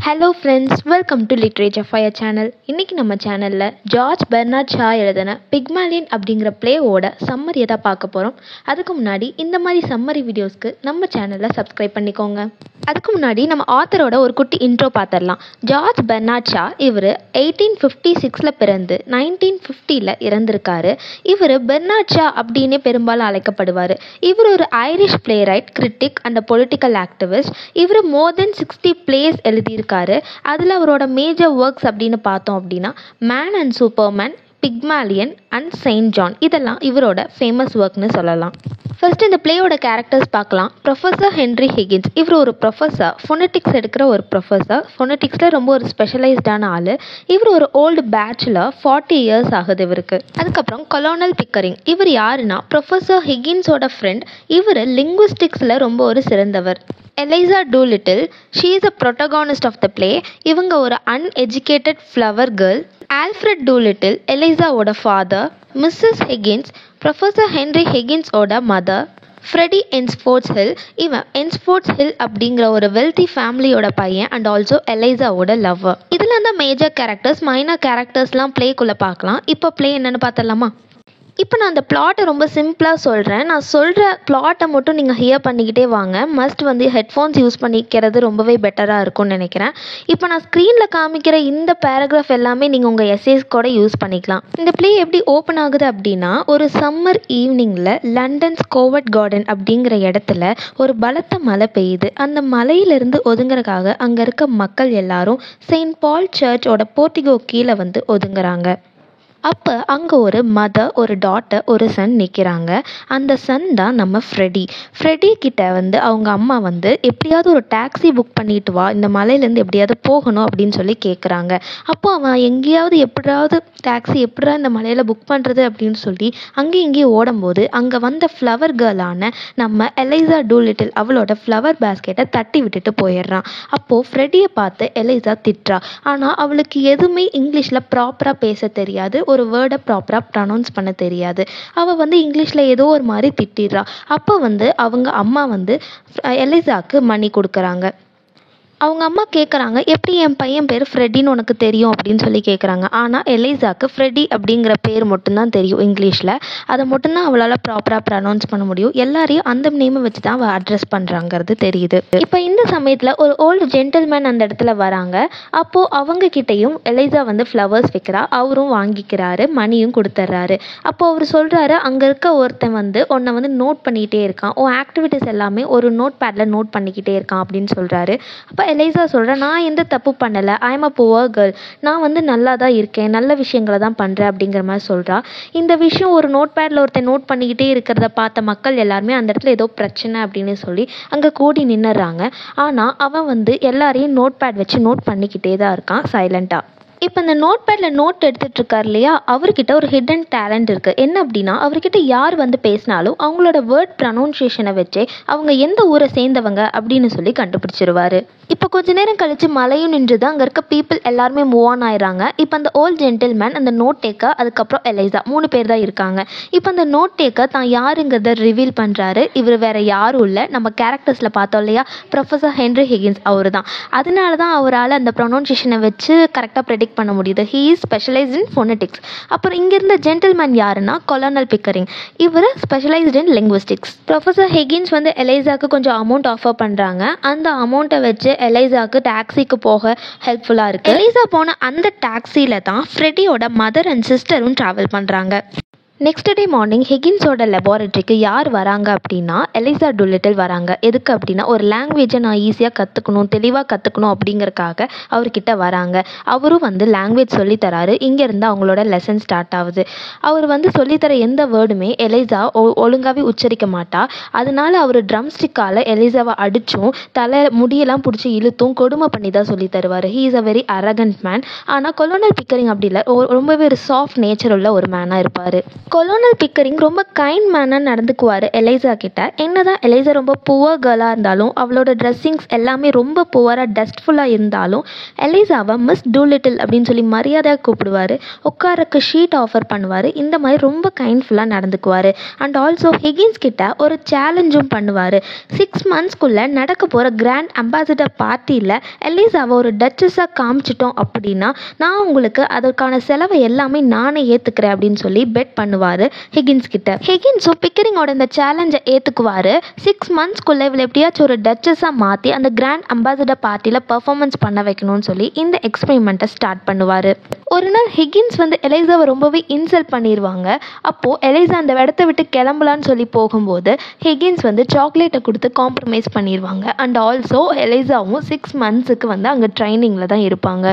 Hello friends, welcome to literature fire channel. இன்றைக்கி நம்ம சேனலில் ஜார்ஜ் பெர்னார்ட் ஷா எழுதின பிக்மலியன் அப்படிங்கிற பிளேவோட சம்மரியை தான் பார்க்க போகிறோம். அதுக்கு முன்னாடி இந்த மாதிரி சம்மரி வீடியோஸ்க்கு நம்ம சேனலில் சப்ஸ்கிரைப் பண்ணிக்கோங்க. அதுக்கு முன்னாடி நம்ம ஆத்தரோட ஒரு குட்டி இன்ட்ரோ பார்த்துடலாம். ஜார்ஜ் பெர்னார்ட் ஷா இவர் 1856 பிறந்து 1950 இறந்திருக்காரு. இவர் பெர்னார்ட் ஷா அப்படின்னே பெரும்பாலும் அழைக்கப்படுவார். இவர் ஒரு Irish play right, critic and political activist. இவர் மோர் தென் 60 பிளேஸ் எழுதியிருக்காரு. அதில் அவரோட மேஜர் ஒர்க்ஸ் அப்படின்னு பார்த்தோம் அப்படின்னா man and superman, Pygmalion and saint John, இதெல்லாம் இவரோட ஃபேமஸ் ஒர்க்னு சொல்லலாம். ஃபர்ஸ்ட் இந்த பிளேயோட கேரக்டர்ஸ் பார்க்கலாம். ப்ரொஃபஸர் ஹென்ரி ஹிகின்ஸ், இவர் ஒரு ப்ரொஃபஸர், ஃபோனட்டிக்ஸ் எடுக்கிற ஒரு ப்ரொஃபஸர். ஃபோனட்டிக்ஸில் ரொம்ப ஒரு ஸ்பெஷலைஸ்டான ஆள். இவர் ஒரு ஓல்டு பேச்சுலர், 40 இயர்ஸ் ஆகுது இவருக்கு. அதுக்கப்புறம் கொலோனல் பிக்கரிங், இவர் யாருன்னா ப்ரொஃபஸர் ஹிகின்ஸோட ஃப்ரெண்ட். இவர் லிங்குவிஸ்டிக்ஸில் ரொம்ப ஒரு சிறந்தவர். Eliza Doolittle, she is a protagonist of the play. இவங்க ஒரு uneducated flower girl. Alfred Doolittle, எலைசாவோட father. Mrs Higgins, professor Henry ஹிகின்ஸோட மதர். ஃப்ரெடி என்ஸ்ஃபோர்ட்ஸ் ஹில், இவன் என்ஸ்ஃபோர்ட்ஸ் ஹில் அப்படிங்கிற ஒரு வெல்தி ஃபேமிலியோட பையன் அண்ட் ஆல்சோ எலைசாவோட லவ்வர். இதெல்லாம் தான் மேஜர் கேரக்டர்ஸ். மைனர் கேரக்டர்ஸ்லாம் பிளேக்குள்ளே பார்க்கலாம். இப்போ பிளே என்னென்னு பார்த்துடலாமா? இப்போ நான் அந்த பிளாட்டை ரொம்ப சிம்பிளாக சொல்கிறேன். நான் சொல்கிற பிளாட்டை மட்டும் நீங்கள் ஹியர் பண்ணிக்கிட்டே வாங்க. மஸ்ட் ஹெட்ஃபோன்ஸ் யூஸ் பண்ணிக்கிறது ரொம்பவே பெட்டராக இருக்கும்னு நினைக்கிறேன். இப்போ நான் ஸ்க்ரீனில் காமிக்கிற இந்த பேராகிராஃப் எல்லாமே நீங்கள் உங்கள் எஸ்ஏஸ் கூட யூஸ் பண்ணிக்கலாம். இந்த பிளே எப்படி ஓப்பன் ஆகுது அப்படின்னா, ஒரு சம்மர் ஈவினிங்கில் லண்டன்ஸ் கோவர்ட் கார்டன் அப்படிங்கிற இடத்துல ஒரு பலத்த மழை பெய்யுது. அந்த மலையிலிருந்து ஒதுங்குறதுக்காக அங்கே இருக்க மக்கள் எல்லாரும் செயின்ட் பால் சர்ச்சோட போர்ட்டிகோ கீழே ஒதுங்குறாங்க. அப்போ அங்கே ஒரு மதர், ஒரு டாட்டர், ஒரு சன் நிற்கிறாங்க. அந்த சன் தான் நம்ம ஃப்ரெடி. ஃப்ரெடி கிட்ட அவங்க அம்மா எப்படியாவது ஒரு டாக்ஸி புக் பண்ணிட்டு வா, இந்த மலையிலேருந்து எப்படியாவது போகணும் அப்படின்னு சொல்லி கேட்குறாங்க. அப்போ அவன் எங்கேயாவது எப்படியாவது டாக்ஸி எப்படா இந்த மலையில் புக் பண்ணுறது அப்படின்னு சொல்லி அங்கேயும் இங்கேயும் ஓடும்போது அங்கே வந்த ஃப்ளவர் கேர்ளான நம்ம எலைசா டூலிட்டில் அவளோட ஃப்ளவர் பேஸ்கெட்டை தட்டி விட்டுட்டு போயிடுறான். அப்போது ஃப்ரெடியை பார்த்து எலைசா திட்டுறா. ஆனால் அவளுக்கு எதுவுமே இங்கிலீஷில் ப்ராப்பராக பேச தெரியாது, ஒரு வேர்டை ப்ராப்பராக ப்ரொனவுன்ஸ் பண்ண தெரியாது. அவள் இங்கிலீஷில் ஏதோ ஒரு மாதிரி திட்டிடுறா. அப்போ அவங்க அம்மா எலைசாக்கு மணி கொடுக்குறாங்க. அவங்க அம்மா கேட்குறாங்க, எப்படி என் பையன் பேர் ஃப்ரெடின்னு உனக்கு தெரியும் அப்படின்னு சொல்லி கேட்குறாங்க. ஆனால் எலைசாக்கு ஃப்ரெடி அப்படிங்கிற பேர் மட்டும்தான் தெரியும் இங்கிலீஷில். அதை மட்டும்தான் அவளால் ப்ராப்பராக ப்ரொனவுன்ஸ் பண்ண முடியும். எல்லாரையும் அந்த நேமை வச்சு தான் அவள் அட்ரஸ் பண்ணுறாங்கிறது தெரியுது. இப்போ இந்த சமயத்தில் ஒரு ஓல்டு ஜென்டில்மேன் அந்த இடத்துல வராங்க. அப்போது அவங்க கிட்டேயும் எலைசா ஃப்ளவர்ஸ் வைக்கிறா. அவரும் வாங்கிக்கிறாரு, மணியும் கொடுத்துட்றாரு. அப்போது அவர் சொல்கிறாரு, அங்கே இருக்க ஒருத்தன் உன்னை நோட் பண்ணிக்கிட்டே இருக்கான், உன் ஆக்டிவிட்டீஸ் எல்லாமே ஒரு நோட் பேடில் நோட் பண்ணிக்கிட்டே இருக்கான் அப்படின்னு சொல்கிறாரு. அப்போ எலைசா சொல்கிறேன், நான் எந்த தப்பு பண்ணலை, I am a poor girl, நான் நல்லா தான் இருக்கேன், நல்ல விஷயங்களை தான் பண்ணுறேன் அப்படிங்கிற மாதிரி சொல்கிறா. இந்த விஷயம் ஒரு நோட் பேடில் ஒருத்தர் நோட் பண்ணிக்கிட்டே இருக்கிறத பார்த்த மக்கள் எல்லாருமே அந்த இடத்துல ஏதோ பிரச்சனை அப்படின்னு சொல்லி அங்கே கூடி நின்னுறாங்க. ஆனால் அவன் எல்லாரையும் நோட் பேட் வச்சு நோட் பண்ணிக்கிட்டே தான் இருக்கான் சைலண்ட்டாக. இப்போ இந்த நோட் பேடில் நோட் எடுத்துகிட்டு இருக்கார் இல்லையா, அவர்கிட்ட ஒரு ஹிடன் டேலண்ட் இருக்குது. என்ன அப்படின்னா, அவர்கிட்ட யார் பேசினாலும் அவங்களோட வேர்ட் ப்ரொனவுன்சியேஷனை வச்சே அவங்க எந்த ஊரை சேர்ந்தவங்க அப்படின்னு சொல்லி கண்டுபிடிச்சிருவார். இப்போ கொஞ்ச நேரம் கழித்து மழையும் நின்று தான் அங்கே இருக்க பீப்புள் எல்லாருமே மூவ் ஆன் ஆயிடுறாங்க. இப்போ அந்த ஓல்ட் ஜென்டில்மேன், அந்த நோட் டேக்கர், அதுக்கப்புறம் எலைசா, 3 பேர் தான் இருக்காங்க. இப்போ அந்த நோட் டேக்கர் தான் யாருங்கிறத ரிவீல் பண்ணுறாரு. இவர் வேறு யாரும் இல்லை, நம்ம கேரக்டர்ஸில் பார்த்தோம் இல்லையா, ப்ரொஃபஸர் ஹென்ரி ஹிகின்ஸ், அவர் தான். அதனால தான் அவரால் அந்த ப்ரொனவுன்சியேஷனை வச்சு கரெக்டாக ப்ரெடிக்ட் பண்ண முடியுது. He is specialised in phonetics. அப்புறம் இங்கே இருந்த ஜென்டில்மேன் யாருன்னா கொலோனல் பிக்கரிங், இவர் ஸ்பெஷலைஸ்ட் இன் லிங்குவிஸ்டிக்ஸ். ப்ரொஃபஸர் ஹிகின்ஸ் எலைசாக்கு கொஞ்சம் அமௌண்ட் ஆஃபர் பண்ணுறாங்க. அந்த அமௌண்ட்டை வச்சு எலைசாக்கு டாக்ஸிக்கு போக ஹெல்ப்ஃபுல்லாக இருக்குது. எலைசா போன அந்த டாக்ஸியில் தான் ஃப்ரெடியோட மதர் அண்ட் சிஸ்டரும் ட்ராவல் பண்ணுறாங்க. நெக்ஸ்ட் டே மார்னிங் ஹிகின்ஸோட லெபார்ட்டரிக்கு யார் வராங்க அப்படின்னா எலைசா டூலிட்டில் வராங்க. எதுக்கு அப்படின்னா, ஒரு லாங்குவேஜை நான் ஈஸியாக கற்றுக்கணும், தெளிவாக கற்றுக்கணும் அப்படிங்கிறக்காக அவர்கிட்ட வராங்க. அவரும் லாங்குவேஜ் சொல்லித்தராரு. இங்கேருந்து அவங்களோட லெசன் ஸ்டார்ட் ஆகுது. அவர் சொல்லித்தர எந்த வேர்டுமே எலைசா ஒழுங்காகவே உச்சரிக்க மாட்டா. அதனால அவர் ட்ரம் ஸ்டிக்கால் எலைசாவை அடித்தும் முடியெல்லாம் பிடிச்சி இழுத்தும் கொடுமை பண்ணி தான் சொல்லி தருவார். He is a very arrogant man. ஆனால் கொலோனல் பிக்கரிங் அப்படி இல்லை, ரொம்பவே ஒரு சாஃப்ட் நேச்சர் உள்ள ஒரு மேனாக இருப்பார். கொலோனல் பிக்கரிங் ரொம்ப கைண்ட் மேனாக நடந்துக்குவார் எலைசா கிட்ட. என்னதான் எலைசா ரொம்ப புவர் கேர்ளாக இருந்தாலும், அவளோட ட்ரெஸ்ஸிங்ஸ் எல்லாமே ரொம்ப புவராக டஸ்ட்ஃபுல்லாக இருந்தாலும், எலைசாவை மிஸ் டூலிட்டில் அப்படின்னு சொல்லி மரியாதையாக கூப்பிடுவார். உட்காரக்கு ஷீட் ஆஃபர் பண்ணுவார். இந்த மாதிரி ரொம்ப கைண்ட்ஃபுல்லாக நடந்துக்குவார். அண்ட் ஆல்சோ ஹிகின்ஸ் கிட்ட ஒரு சேலஞ்சும் பண்ணுவார். 6 monthsக்குள்ளே நடக்க போகிற கிராண்ட் அம்பாசிடர் பார்ட்டியில் எலைசாவை ஒரு டச்சஸாக காமிச்சிட்டோம் அப்படின்னா நான் உங்களுக்கு அதற்கான செலவை எல்லாமே நானே ஏற்றுக்கிறேன் அப்படின்னு சொல்லி பெட் பண்ணுவார் ஹிகின்ஸ் கிட்ட. ஹிகின்ஸும் பிக்கரிங்கோட இந்த சேலஞ்சை ஏற்றுக்குவார். 6 monthsக்குள்ளே இவளை எப்படியாச்சும் ஒரு டச்சஸாக மாற்றி அந்த கிராண்ட் அம்பாசிடர் பார்ட்டியில் பர்ஃபார்மன்ஸ் பண்ண வைக்கணும்னு சொல்லி இந்த எக்ஸ்பெரிமெண்ட்டை ஸ்டார்ட் பண்ணுவார். ஒரு நாள் ஹிகின்ஸ் எலைசாவை ரொம்பவே இன்சல்ட் பண்ணிடுவாங்க. அப்போது எலைசா அந்த இடத்த விட்டு கிளம்பலான்னு சொல்லி போகும்போது ஹிகின்ஸ் சாக்லேட்டை கொடுத்து காம்ப்ரமைஸ் பண்ணிடுவாங்க. அண்ட் ஆல்சோ எலைசாவும் 6 monthsக்கு அங்கே ட்ரைனிங்கில் தான் இருப்பாங்க.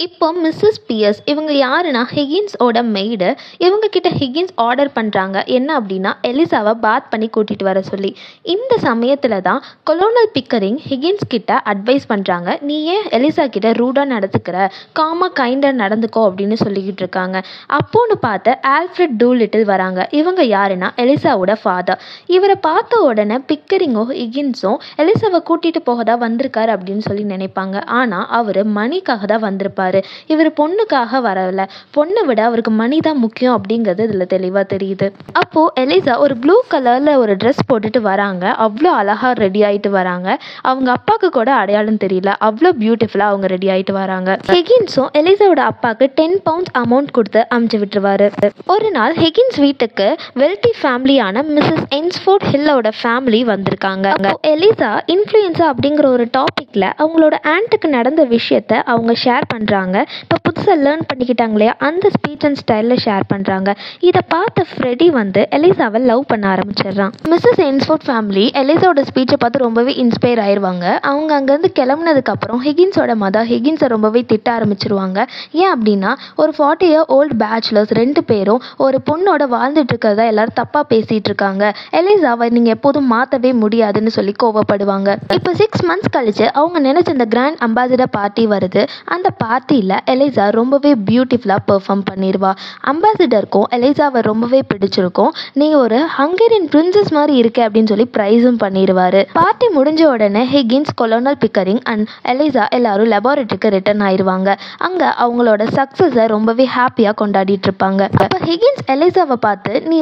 இப்போ மிஸ்ஸஸ் பியர்ஸ் இவங்க யாருன்னா ஹிகின்ஸோட மெய்டு. இவங்க கிட்ட ஹிகின்ஸ் ஆர்டர் பண்ணுறாங்க என்ன அப்படின்னா எலிசாவை பாத் பண்ணி கூட்டிகிட்டு வர சொல்லி. இந்த சமயத்தில் தான் கொலோனல் பிக்கரிங் ஹிகின்ஸ் கிட்ட அட்வைஸ் பண்ணுறாங்க, நீ ஏன் எலிசா கிட்ட ரூடாக நடந்துக்கிற, காமாக கைண்டாக நடந்துக்கோ அப்படின்னு சொல்லிக்கிட்டு இருக்காங்க. அப்போன்னு பார்த்து ஆல்ஃப்ரெட் டூலிட்டில் வராங்க. இவங்க யாருன்னா எலிசாவோட ஃபாதர். இவரை பார்த்த உடனே பிக்கரிங்கோ ஹிகின்ஸும் எலிசாவை கூட்டிகிட்டு போக தான் வந்திருக்காரு அப்படின்னு சொல்லி நினைப்பாங்க. ஆனால் அவர் மணிக்காக தான் வந்திருப்பாரு. இவர் பொண்ணுக்காக வரல. பொண்ணை விட அவருக்கு மணி தான் முக்கியம் அப்படிங்கிறது இதில் தெளிவாக தெரியுது. அப்போது எலிசா ஒரு ப்ளூ கலரில் ஒரு ட்ரெஸ் போட்டுட்டு வராங்க. அவ்வளோ அழகாக ரெடி ஆகிட்டு வராங்க. அவங்க அப்பாவுக்கு கூட அடையாளம் தெரியல, அவ்வளோ பியூட்டிஃபுல்லாக அவங்க ரெடி ஆகிட்டு வராங்க. ஹிகின்ஸும் எலிசாவோட அப்பாவுக்கு 10 pounds அமௌண்ட் கொடுத்து அமுச்சு விட்டுருவாரு. ஒரு நாள் ஹிகின்ஸ் வீட்டுக்கு வெல்தி ஃபேமிலியான மிஸ்ஸஸ் என்ஸ்ஃபோர்ட் ஹில்லோட ஃபேமிலி வந்திருக்காங்க. எலிசா இன்ஃப்ளூயன்ஸா அப்படிங்கிற ஒரு டாப்பிக்கில் அவங்களோட ஆண்ட்டுக்கு நடந்த விஷயத்த அவங்க ஷேர் பண்ணுறாங்க. இப்போ புதுசாக லேர்ன் பண்ணிக்கிட்டாங்க இல்லையா, அந்த ஸ்பீச் அண்ட் ஸ்டைலில் ஷேர் பண்ணுறாங்க. இதை பார்த்த ஃப்ரெடி எலிசாவை லவ் பண்ண ஆரம்பிச்சிடுறான். மிஸ்ஸஸ் என்ஸ்ஃபோர்ட் ஃபேமிலி எலிசாவோட ஸ்பீச்சை பார்த்து ரொம்பவே இன்ஸ்பயர் ஆயிடுவாங்க. அவங்க அங்கேருந்து கிளம்புனதுக்கப்புறம் ஹிகின்ஸோட மதர் ஹிகின்ஸை ரொம்பவே திட்ட ஆரம்பிச்சிருவாங்க. ஏன் அப்படின்னா ஒரு 40-year-old பேச்சுலர்ஸ் 2 பேரும் ஒரு பொண்ணோட வாழ்ந்துட்டு இருக்கிறதா எல்லாரும் தப்பாக பேசிகிட்டு இருக்காங்க. எலிசாவை நீங்கள் எப்போதும் மாற்றவே முடியாதுன்னு சொல்லி கோவப்படுவாங்க. இப்போ 6 months கழிச்சு அவங்க நினைச்ச அந்த கிராண்ட் அம்பாசிடர் பார்ட்டி வருது. அந்த பார்ட்டியில் எலிசா ரொம்பவே பியூட்டிஃபுல்லாக பெர்ஃபார்ம் பண்ணிடுவா. அம்பாசிடருக்கும் எலிசாவை ரொம்பவே பிடிச்சிருக்கும். நீ ஒரு ஹங்கேரியன் பிரின்சஸ் மாதிரி இருக்க அப்படின்னு சொல்லி ப்ரைஸும் பண்ணிடுவாரு. பார்ட்டி முடிஞ்ச உடனே Higgins, colonel Pickering and Eliza எல்லாரும் லெபார்ட்டரிக்கு ரிட்டர்ன் ஆயிடுவாங்க. அங்கே அவங்களோட சக்ஸஸை ரொம்பவே ஹாப்பியாக கொண்டாடிட்டு இருப்பாங்க. அப்போ ஹிகின்ஸ் எலிசாவை பார்த்து நீ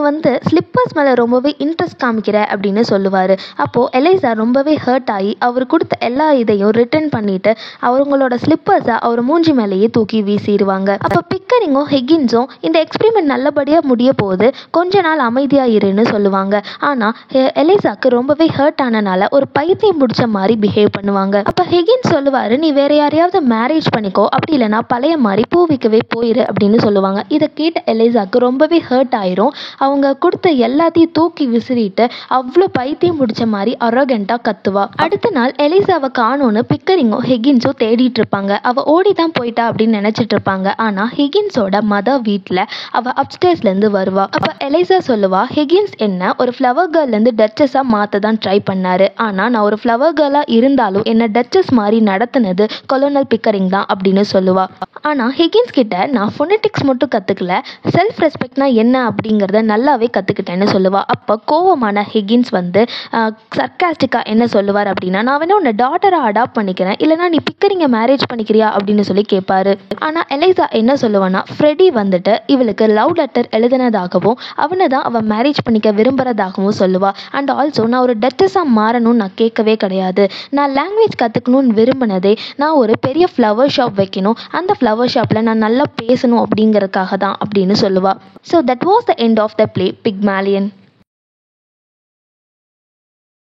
ஸ்லிப்பர்ஸ் மேலே ரொம்பவே இன்ட்ரெஸ்ட் காமிக்கிற அப்படின்னு சொல்லுவார். அப்போது எலிசா ரொம்பவே ஹர்ட் ஆகி அவர் கொடுத்த எல்லா இதையும் ரிட்டர்ன் பண்ணிட்டு அவங்களோட ஸ்லிப்பர்ஸை அவர் மூஞ்சி மேலேயே தூக்கி வீசிடுவாங்க. அப்போ பிக்கரிங்கும் ஹிகின்ஸும் இந்த எக்ஸ்பெரிமெண்ட் நல்லபடியாக முடிய போது கொஞ்ச நாள் அமைதியாக இருன்னு சொல்லுவாங்க. ஆனால் எலிசாக்கு ரொம்பவே ஹர்ட் ஆனனால ஒரு பைத்தியம் பிடிச்ச மாதிரி பிஹேவ் பண்ணுவாங்க. அப்போ ஹிகின்ஸ் சொல்லுவார், நீ வேற யாரையாவது மேரேஜ் பண்ணிக்கோ, அப்படி இல்லைனா பழைய மாதிரி பூவிக்கவே போயிரு அப்படின்னு சொல்லுவாங்க. இதை கேட்ட எலிசாக்கு ரொம்பவே ஹர்ட் ஆயிரும். அவங்க கொடுத்த எல்லாத்தையும் தூக்கி விசிறிட்டு அவ்வளோ பைத்தியம் பிடிச்ச மாதிரி அரகண்டா கத்துவா. அடுத்த நாள் எலிசாவை காணோன்னு பிக்கரிங்கும் ஹிகின்ஸும் தேடிட்டு இருப்பாங்க. அவ ஓடி தான் போயிட்டா அப்படின்னு நினைச்சிட்டு இருப்பாங்க. ஆனா ஹிகின்ஸோட மதர் வீட்டில் அவ அப்ஸ்டேர்ஸ்லேருந்து வருவா. அப்போ எலிசா சொல்லுவா, ஹிகின்ஸ் என்ன ஒரு ஃப்ளவர் கேர்லேருந்து டச்சஸாக மாற்ற தான் ட்ரை பண்ணாரு. ஆனால் நான் ஒரு ஃப்ளவர் கேர்லாக இருந்தாலும் என்ன டச்சஸ் மாதிரி நடத்துனது கொலோனல் பிக்கரிங் தான் அப்படின்னு சொல்லுவா. ஆனால் ஹிகின்ஸ் கிட்ட நான் ஃபோனெட்டிக்ஸ் மட்டும் கற்றுக்கல, செல்ஃப் ரெஸ்பெக்ட்னா என்ன அப்படிங்கிறத நல்லாவே கற்றுக்கிட்டேன்னு சொல்லுவா. அப்போ கோவமான ஹிகின்ஸ் சர்க்காஸ்டிக்காக என்ன சொல்லுவார் அப்படின்னா, நான் வேணா உன்னை டாட்டராக அடாப்ட் பண்ணிக்கிறேன், இல்லைனா நீ பிக்கரிங்கை மேரேஜ் பண்ணிக்கிறியா அப்படின்னு சொல்லி கேட்பாரு. ஆனால் எலிசா என்ன சொல்லுவான்னா, ஃப்ரெடி இவளுக்கு லவ் லெட்டர் எழுதினதாகவும் அவனை தான் அவள் மேரேஜ் பண்ணிக்க விரும்புகிறதாகவும் சொல்லுவா. அண்ட் ஆல்சோ நான் ஒரு டச்சஸாக மாறணும்னு நான் கேட்கவே கிடையாது. நான் லாங்குவேஜ் கற்றுக்கணும்னு விரும்பினதே நான் ஒரு பெரிய ஃப்ளவர் ஷாப் வைக்கணும், அந்த ஃப்ளவர் ஷாப்பில் நான் நல்லா பேசணும் அப்படிங்கிறதுக்காக தான் அப்படின்னு சொல்லுவா. So that was the end of the play Pygmalion.